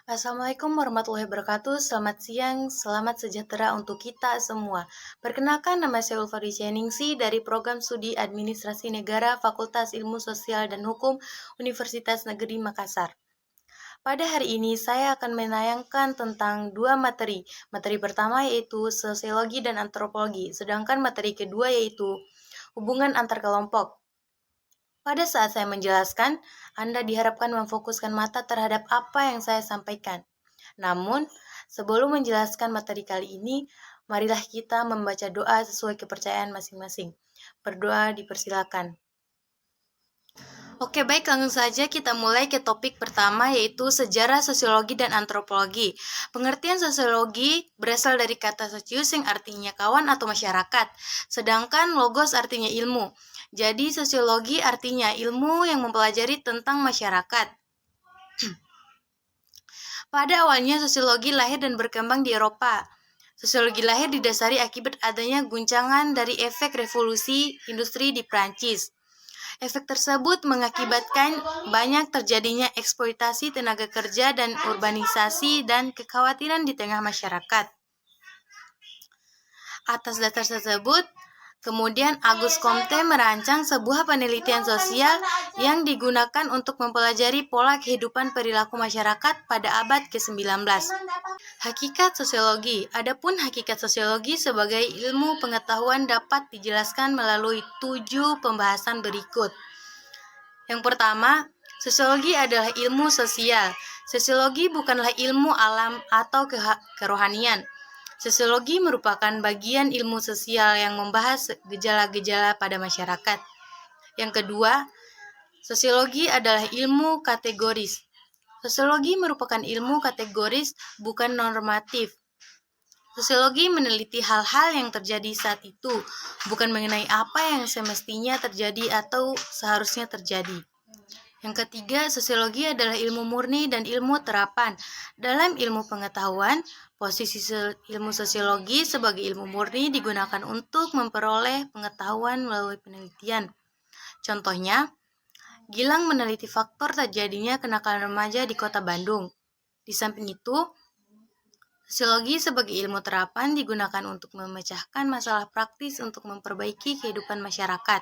Assalamualaikum warahmatullahi wabarakatuh. Selamat siang, selamat sejahtera untuk kita semua. Perkenalkan, nama saya Ulfari Ningsi dari Program Studi Administrasi Negara Fakultas Ilmu Sosial dan Hukum Universitas Negeri Makassar. Pada hari ini saya akan menayangkan tentang dua materi. Materi pertama yaitu Sosiologi dan Antropologi, sedangkan materi kedua yaitu Hubungan antar kelompok. Pada saat saya menjelaskan, Anda diharapkan memfokuskan mata terhadap apa yang saya sampaikan. Namun, sebelum menjelaskan materi kali ini, marilah kita membaca doa sesuai kepercayaan masing-masing. Berdoa dipersilakan. Oke, baik, langsung saja kita mulai ke topik pertama, yaitu sejarah sosiologi dan antropologi. Pengertian sosiologi berasal dari kata socius yang artinya kawan atau masyarakat, sedangkan logos artinya ilmu. Jadi sosiologi artinya ilmu yang mempelajari tentang masyarakat. Pada awalnya sosiologi lahir dan berkembang di Eropa. Sosiologi lahir didasari akibat adanya guncangan dari efek revolusi industri di Prancis. Efek tersebut mengakibatkan banyak terjadinya eksploitasi tenaga kerja dan urbanisasi dan kekhawatiran di tengah masyarakat. Atas dasar tersebut, kemudian Auguste Comte merancang sebuah penelitian sosial yang digunakan untuk mempelajari pola kehidupan perilaku masyarakat pada abad ke-19. Hakikat sosiologi. Adapun hakikat sosiologi sebagai ilmu pengetahuan dapat dijelaskan melalui 7 pembahasan berikut. Yang pertama, sosiologi adalah ilmu sosial. Sosiologi bukanlah ilmu alam atau kerohanian. Sosiologi merupakan bagian ilmu sosial yang membahas gejala-gejala pada masyarakat. Yang kedua, sosiologi adalah ilmu kategoris. Sosiologi merupakan ilmu kategoris, bukan normatif. Sosiologi meneliti hal-hal yang terjadi saat itu, bukan mengenai apa yang semestinya terjadi atau seharusnya terjadi. Yang ketiga, sosiologi adalah ilmu murni dan ilmu terapan. Dalam ilmu pengetahuan, posisi ilmu sosiologi sebagai ilmu murni digunakan untuk memperoleh pengetahuan melalui penelitian. Contohnya, Gilang meneliti faktor terjadinya kenakalan remaja di Kota Bandung. Di samping itu, sosiologi sebagai ilmu terapan digunakan untuk memecahkan masalah praktis untuk memperbaiki kehidupan masyarakat.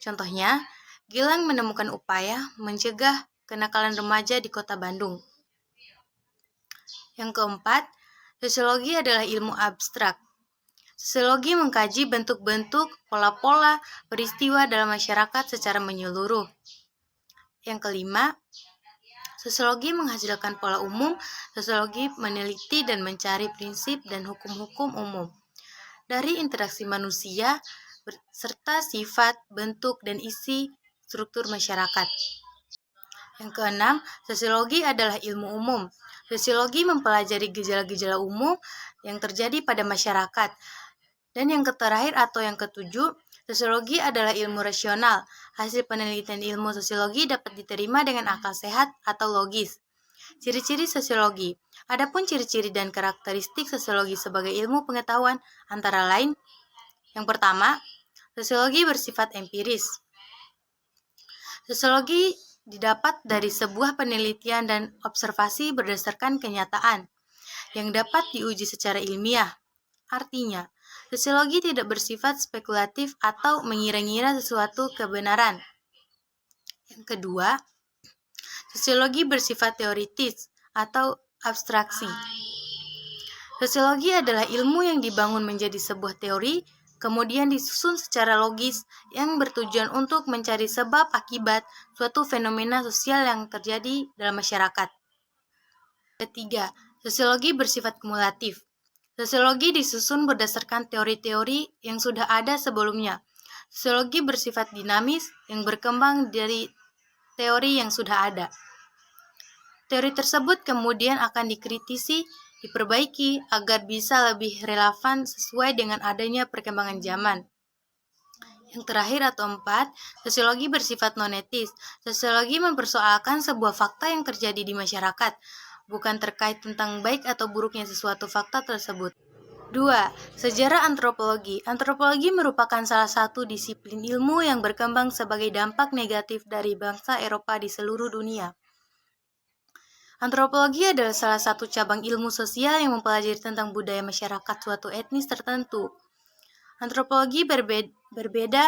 Contohnya, Gilang menemukan upaya mencegah kenakalan remaja di Kota Bandung. Yang keempat, sosiologi adalah ilmu abstrak. Sosiologi mengkaji bentuk-bentuk, pola-pola, peristiwa dalam masyarakat secara menyeluruh. Yang kelima, sosiologi menghasilkan pola umum. Sosiologi meneliti dan mencari prinsip dan hukum-hukum umum dari interaksi manusia serta sifat, bentuk, dan isi struktur masyarakat. Yang keenam, sosiologi adalah ilmu umum. Sosiologi mempelajari gejala-gejala umum yang terjadi pada masyarakat. Dan yang terakhir atau yang ketujuh, sosiologi adalah ilmu rasional. Hasil penelitian ilmu sosiologi dapat diterima dengan akal sehat atau logis. Ciri-ciri sosiologi. Adapun ciri-ciri dan karakteristik sosiologi sebagai ilmu pengetahuan antara lain, yang pertama, sosiologi bersifat empiris. Sosiologi didapat dari sebuah penelitian dan observasi berdasarkan kenyataan yang dapat diuji secara ilmiah. Artinya, sosiologi tidak bersifat spekulatif atau mengira-ngira sesuatu kebenaran. Yang kedua, sosiologi bersifat teoritis atau abstraksi. Sosiologi adalah ilmu yang dibangun menjadi sebuah teori, kemudian disusun secara logis yang bertujuan untuk mencari sebab akibat suatu fenomena sosial yang terjadi dalam masyarakat. Ketiga, sosiologi bersifat kumulatif. Sosiologi disusun berdasarkan teori-teori yang sudah ada sebelumnya. Sosiologi bersifat dinamis yang berkembang dari teori yang sudah ada. Teori tersebut kemudian akan dikritisi, diperbaiki agar bisa lebih relevan sesuai dengan adanya perkembangan zaman. Yang terakhir atau empat, sosiologi bersifat nonetis. Sosiologi mempersoalkan sebuah fakta yang terjadi di masyarakat, bukan terkait tentang baik atau buruknya sesuatu fakta tersebut. 2. Sejarah antropologi. Antropologi merupakan salah satu disiplin ilmu yang berkembang sebagai dampak negatif dari bangsa Eropa di seluruh dunia. Antropologi adalah salah satu cabang ilmu sosial yang mempelajari tentang budaya masyarakat suatu etnis tertentu. Antropologi berbeda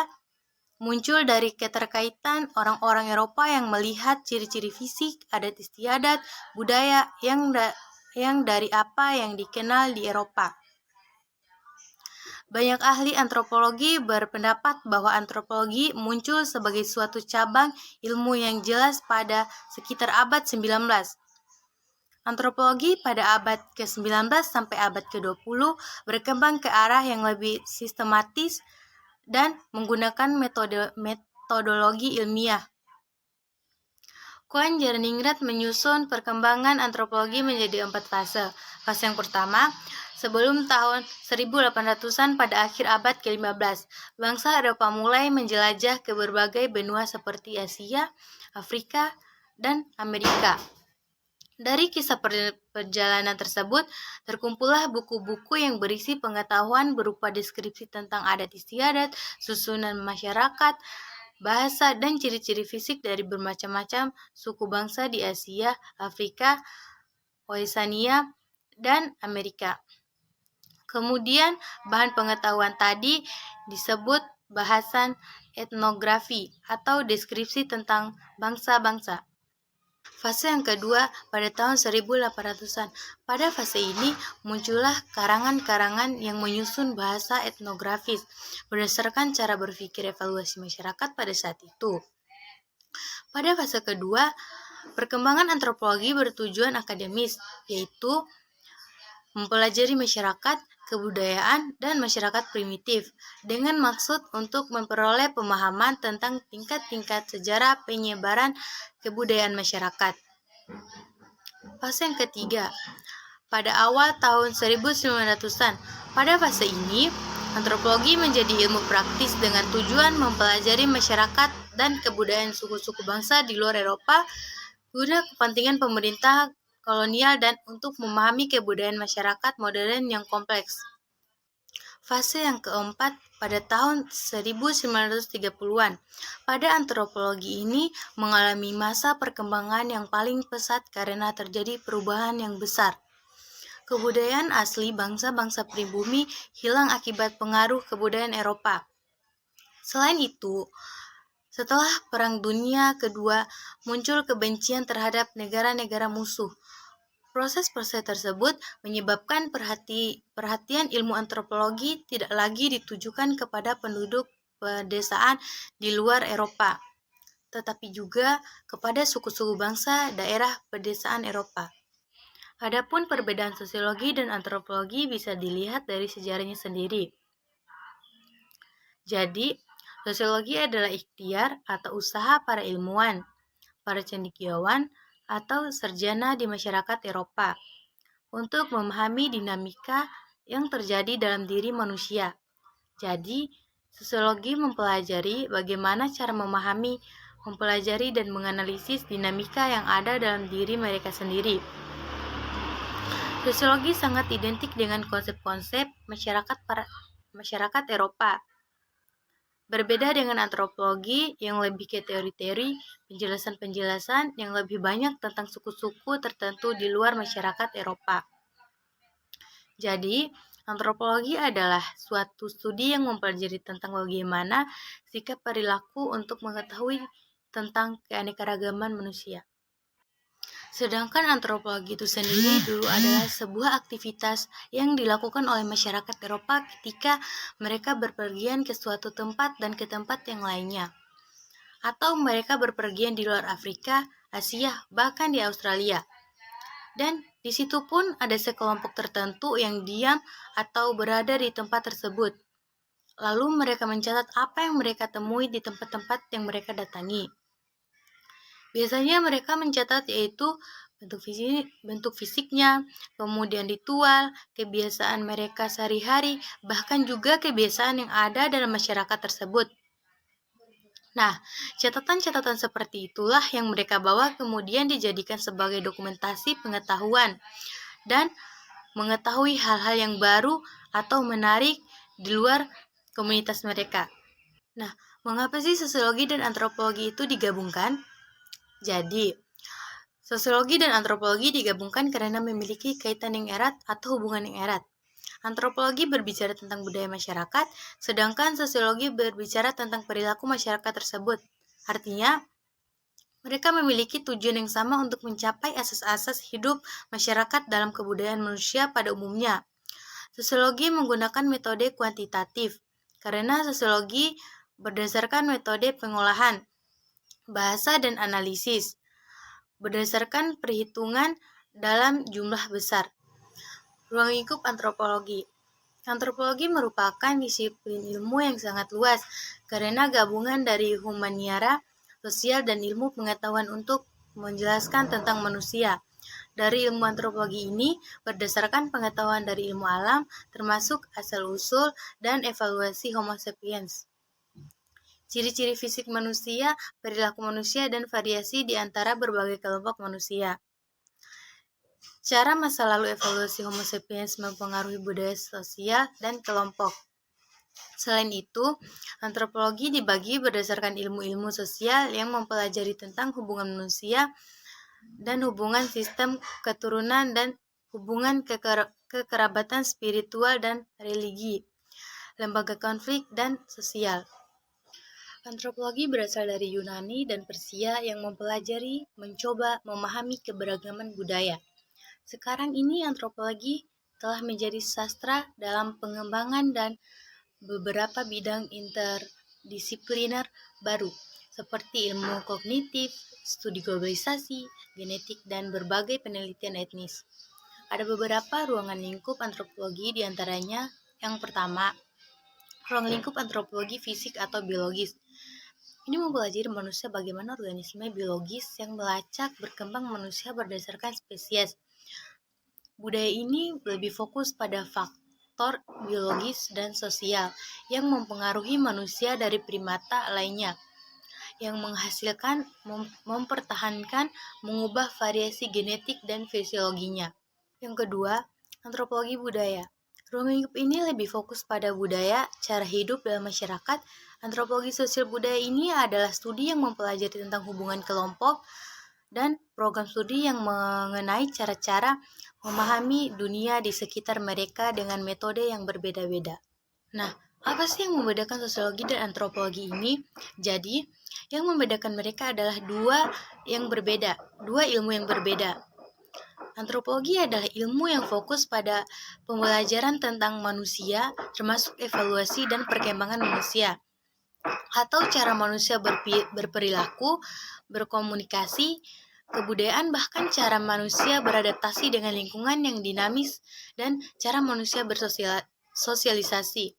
muncul dari keterkaitan orang-orang Eropa yang melihat ciri-ciri fisik, adat istiadat, budaya yang dari apa yang dikenal di Eropa. Banyak ahli antropologi berpendapat bahwa antropologi muncul sebagai suatu cabang ilmu yang jelas pada sekitar abad 19. Antropologi pada abad ke-19 sampai abad ke-20 berkembang ke arah yang lebih sistematis dan menggunakan metodologi ilmiah. Koen Jerningrat menyusun perkembangan antropologi menjadi 4 fase. Fase yang pertama, sebelum tahun 1800-an pada akhir abad ke-15, bangsa Eropa mulai menjelajah ke berbagai benua seperti Asia, Afrika, dan Amerika. Dari kisah perjalanan tersebut, terkumpullah buku-buku yang berisi pengetahuan berupa deskripsi tentang adat istiadat, susunan masyarakat, bahasa, dan ciri-ciri fisik dari bermacam-macam suku bangsa di Asia, Afrika, Oceania, dan Amerika. Kemudian, bahan pengetahuan tadi disebut bahasan etnografi atau deskripsi tentang bangsa-bangsa. Fase yang kedua pada tahun 1800-an. Pada fase ini muncullah karangan-karangan yang menyusun bahasa etnografis berdasarkan cara berpikir evaluasi masyarakat pada saat itu. Pada fase kedua, perkembangan antropologi bertujuan akademis, yaitu mempelajari masyarakat, kebudayaan, dan masyarakat primitif dengan maksud untuk memperoleh pemahaman tentang tingkat-tingkat sejarah penyebaran kebudayaan masyarakat. Fase yang ketiga, pada awal tahun 1900-an. Pada fase ini, antropologi menjadi ilmu praktis dengan tujuan mempelajari masyarakat dan kebudayaan suku-suku bangsa di luar Eropa guna kepentingan pemerintah kolonial dan untuk memahami kebudayaan masyarakat modern yang kompleks. Fase yang keempat pada tahun 1930-an. Pada antropologi ini mengalami masa perkembangan yang paling pesat karena terjadi perubahan yang besar. Kebudayaan asli bangsa-bangsa pribumi hilang akibat pengaruh kebudayaan Eropa. Selain itu, setelah Perang Dunia Kedua, muncul kebencian terhadap negara-negara musuh. Proses-proses tersebut menyebabkan perhatian ilmu antropologi tidak lagi ditujukan kepada penduduk pedesaan di luar Eropa, tetapi juga kepada suku-suku bangsa daerah pedesaan Eropa. Adapun perbedaan sosiologi dan antropologi bisa dilihat dari sejarahnya sendiri. Jadi, sosiologi adalah ikhtiar atau usaha para ilmuwan, para cendekiawan, atau sarjana di masyarakat Eropa untuk memahami dinamika yang terjadi dalam diri manusia. Jadi, sosiologi mempelajari bagaimana cara memahami, mempelajari dan menganalisis dinamika yang ada dalam diri mereka sendiri. Sosiologi sangat identik dengan konsep-konsep masyarakat Eropa. Berbeda dengan antropologi yang lebih ke teori-teori, penjelasan-penjelasan yang lebih banyak tentang suku-suku tertentu di luar masyarakat Eropa. Jadi, antropologi adalah suatu studi yang mempelajari tentang bagaimana sikap perilaku untuk mengetahui tentang keanekaragaman manusia. Sedangkan antropologi itu sendiri dulu adalah sebuah aktivitas yang dilakukan oleh masyarakat Eropa ketika mereka berpergian ke suatu tempat dan ke tempat yang lainnya. Atau mereka berpergian di luar Afrika, Asia, bahkan di Australia. Dan di situ pun ada sekelompok tertentu yang diam atau berada di tempat tersebut. Lalu mereka mencatat apa yang mereka temui di tempat-tempat yang mereka datangi. Biasanya mereka mencatat yaitu bentuk fisiknya, kemudian ritual, kebiasaan mereka sehari-hari, bahkan juga kebiasaan yang ada dalam masyarakat tersebut. Nah, catatan-catatan seperti itulah yang mereka bawa kemudian dijadikan sebagai dokumentasi pengetahuan dan mengetahui hal-hal yang baru atau menarik di luar komunitas mereka. Nah, mengapa sih sosiologi dan antropologi itu digabungkan? Jadi, Sosiologi dan antropologi digabungkan karena memiliki kaitan yang erat atau hubungan yang erat. Antropologi berbicara tentang budaya masyarakat, sedangkan sosiologi berbicara tentang perilaku masyarakat tersebut. Artinya, mereka memiliki tujuan yang sama untuk mencapai asas-asas hidup masyarakat dalam kebudayaan manusia pada umumnya. Sosiologi menggunakan metode kuantitatif, karena sosiologi berdasarkan metode pengolahan, bahasa, dan analisis, berdasarkan perhitungan dalam jumlah besar. Ruang lingkup antropologi. Antropologi merupakan disiplin ilmu yang sangat luas karena gabungan dari humaniora, sosial, dan ilmu pengetahuan untuk menjelaskan tentang manusia. Dari ilmu antropologi ini berdasarkan pengetahuan dari ilmu alam, termasuk asal-usul dan evaluasi Homo sapiens. Ciri-ciri fisik manusia, perilaku manusia, dan variasi di antara berbagai kelompok manusia. Cara masa lalu evolusi Homo sapiens mempengaruhi budaya sosial dan kelompok. Selain itu, antropologi dibagi berdasarkan ilmu-ilmu sosial yang mempelajari tentang hubungan manusia dan hubungan sistem keturunan dan hubungan kekerabatan spiritual dan religi, lembaga konflik, dan sosial. Antropologi berasal dari Yunani dan Persia yang mempelajari, mencoba, memahami keberagaman budaya. Sekarang ini antropologi telah menjadi sastra dalam pengembangan dan beberapa bidang interdisipliner baru, seperti ilmu kognitif, studi globalisasi, genetik, dan berbagai penelitian etnis. Ada beberapa ruangan lingkup antropologi, diantaranya yang pertama, ruang lingkup antropologi fisik atau biologis. Ini mempelajari manusia bagaimana organisme biologis yang melacak berkembang manusia berdasarkan spesies. Budaya ini lebih fokus pada faktor biologis dan sosial yang mempengaruhi manusia dari primata lainnya, yang menghasilkan, mempertahankan, mengubah variasi genetik dan fisiologinya. Yang kedua, antropologi budaya. Ruang lingkup ini lebih fokus pada budaya, cara hidup dalam masyarakat. Antropologi sosial budaya ini adalah studi yang mempelajari tentang hubungan kelompok dan program studi yang mengenai cara-cara memahami dunia di sekitar mereka dengan metode yang berbeda-beda. Nah, apa sih yang membedakan sosiologi dan antropologi ini? Jadi, yang membedakan mereka adalah dua ilmu yang berbeda. Antropologi adalah ilmu yang fokus pada pembelajaran tentang manusia, termasuk evaluasi dan perkembangan manusia, atau cara manusia berperilaku, berkomunikasi, kebudayaan, bahkan cara manusia beradaptasi dengan lingkungan yang dinamis, dan cara manusia bersosialisasi.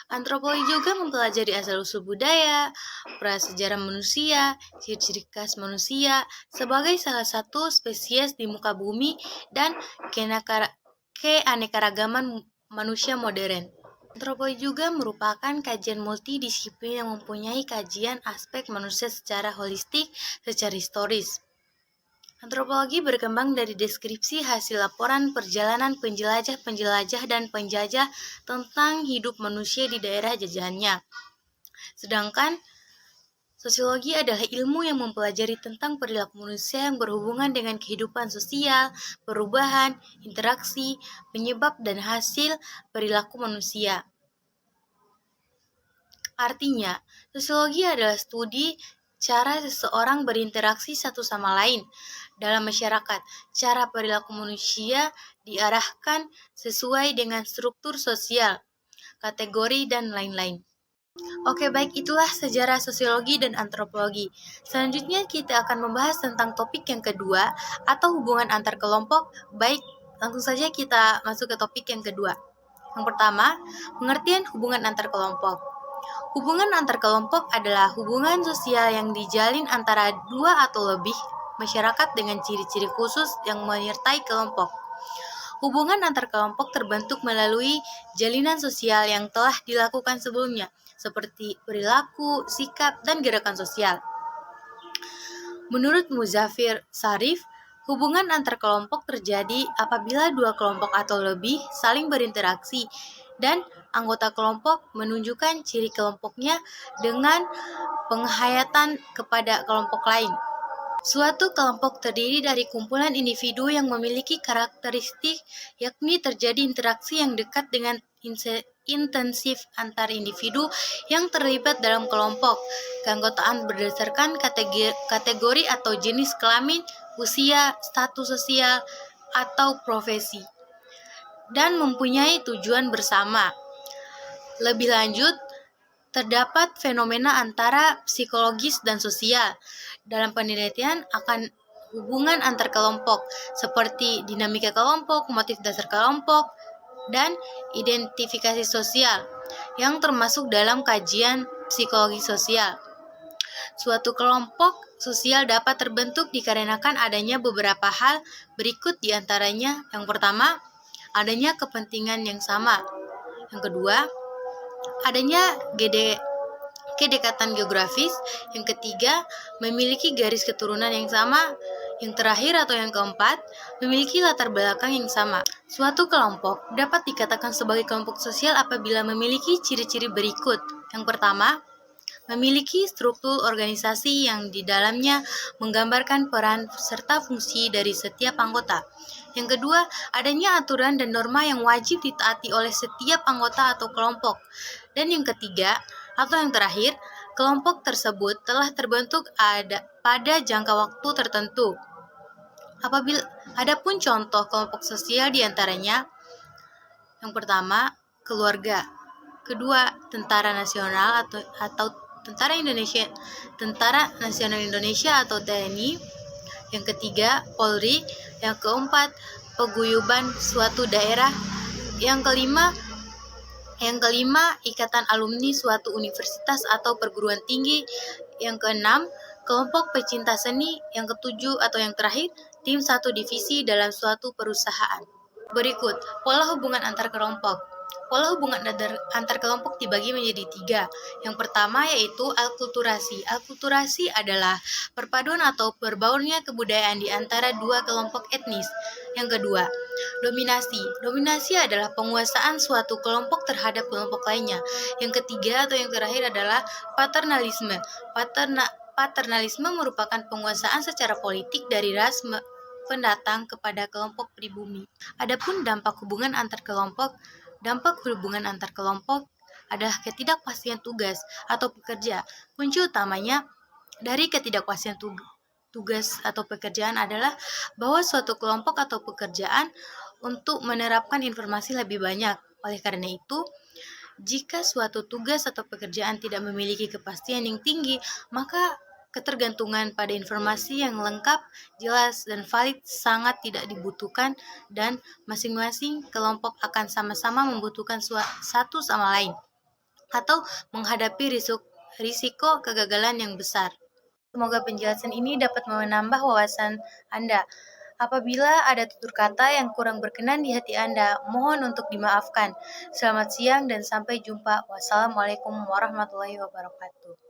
Antropologi juga mempelajari asal-usul budaya, prasejarah manusia, ciri-ciri khas manusia sebagai salah satu spesies di muka bumi, dan keanekaragaman manusia modern. Antropologi juga merupakan kajian multidisiplin yang mempunyai kajian aspek manusia secara holistik, secara historis. Antropologi berkembang dari deskripsi hasil laporan perjalanan penjelajah-penjelajah dan penjajah tentang hidup manusia di daerah jajahannya. Sedangkan sosiologi adalah ilmu yang mempelajari tentang perilaku manusia yang berhubungan dengan kehidupan sosial, perubahan, interaksi, penyebab, dan hasil perilaku manusia. Artinya, sosiologi adalah studi cara seseorang berinteraksi satu sama lain dalam masyarakat. Cara perilaku manusia diarahkan sesuai dengan struktur sosial, kategori, dan lain-lain. Oke, baik, itulah sejarah sosiologi dan antropologi. Selanjutnya kita akan membahas tentang topik yang kedua, atau hubungan antar kelompok. Baik, langsung saja kita masuk ke topik yang kedua. Yang pertama, pengertian hubungan antar kelompok. Hubungan antar kelompok adalah hubungan sosial yang dijalin antara dua atau lebih masyarakat dengan ciri-ciri khusus yang menyertai kelompok. Hubungan antar kelompok terbentuk melalui jalinan sosial yang telah dilakukan sebelumnya, seperti perilaku, sikap, dan gerakan sosial. Menurut Muzafir Sarif, hubungan antar kelompok terjadi apabila dua kelompok atau lebih saling berinteraksi dan anggota kelompok menunjukkan ciri kelompoknya dengan penghayatan kepada kelompok lain. Suatu kelompok terdiri dari kumpulan individu yang memiliki karakteristik, yakni terjadi interaksi yang dekat dengan intensif antar individu yang terlibat dalam kelompok. Keanggotaan berdasarkan kategori atau jenis kelamin, usia, status sosial, atau profesi, dan mempunyai tujuan bersama. Lebih lanjut, terdapat fenomena antara psikologis dan sosial dalam penelitian akan hubungan antar kelompok, seperti dinamika kelompok, motif dasar kelompok, dan identifikasi sosial, yang termasuk dalam kajian psikologi sosial. Suatu kelompok sosial dapat terbentuk dikarenakan adanya beberapa hal berikut diantaranya. Yang pertama, adanya kepentingan yang sama. Yang kedua, adanya kedekatan geografis. Yang ketiga, memiliki garis keturunan yang sama. Yang terakhir atau yang keempat, memiliki latar belakang yang sama. Suatu kelompok dapat dikatakan sebagai kelompok sosial apabila memiliki ciri-ciri berikut. Yang pertama, memiliki struktur organisasi yang di dalamnya menggambarkan peran serta fungsi dari setiap anggota. Yang kedua, adanya aturan dan norma yang wajib ditaati oleh setiap anggota atau kelompok. Dan yang ketiga, atau yang terakhir, kelompok tersebut telah terbentuk pada jangka waktu tertentu. Adapun contoh kelompok sosial diantaranya, yang pertama, keluarga. Kedua, tentara nasional atau Tentara Nasional Indonesia atau TNI. Yang ketiga, Polri. Yang keempat, paguyuban suatu daerah. Yang kelima, ikatan alumni suatu universitas atau perguruan tinggi. Yang keenam, kelompok pecinta seni. Yang ketujuh atau yang terakhir, tim satu divisi dalam suatu perusahaan. Berikut, pola hubungan antar kelompok. Pola hubungan antar kelompok dibagi menjadi 3. Yang pertama yaitu alkulturasi. Alkulturasi adalah perpaduan atau berbaurnya kebudayaan di antara dua kelompok etnis. Yang kedua, dominasi. Dominasi adalah penguasaan suatu kelompok terhadap kelompok lainnya. Yang ketiga atau yang terakhir adalah paternalisme. Paternalisme merupakan penguasaan secara politik dari ras pendatang kepada kelompok pribumi. Adapun dampak hubungan antar kelompok adalah ketidakpastian tugas atau pekerja. Kunci utamanya dari ketidakpastian tugas atau pekerjaan adalah bahwa suatu kelompok atau pekerjaan untuk menerapkan informasi lebih banyak. Oleh karena itu, jika suatu tugas atau pekerjaan tidak memiliki kepastian yang tinggi, maka ketergantungan pada informasi yang lengkap, jelas, dan valid sangat tidak dibutuhkan, dan masing-masing kelompok akan sama-sama membutuhkan satu sama lain atau menghadapi risiko kegagalan yang besar. Semoga penjelasan ini dapat menambah wawasan Anda. Apabila ada tutur kata yang kurang berkenan di hati Anda, mohon untuk dimaafkan. Selamat siang dan sampai jumpa. Wassalamualaikum warahmatullahi wabarakatuh.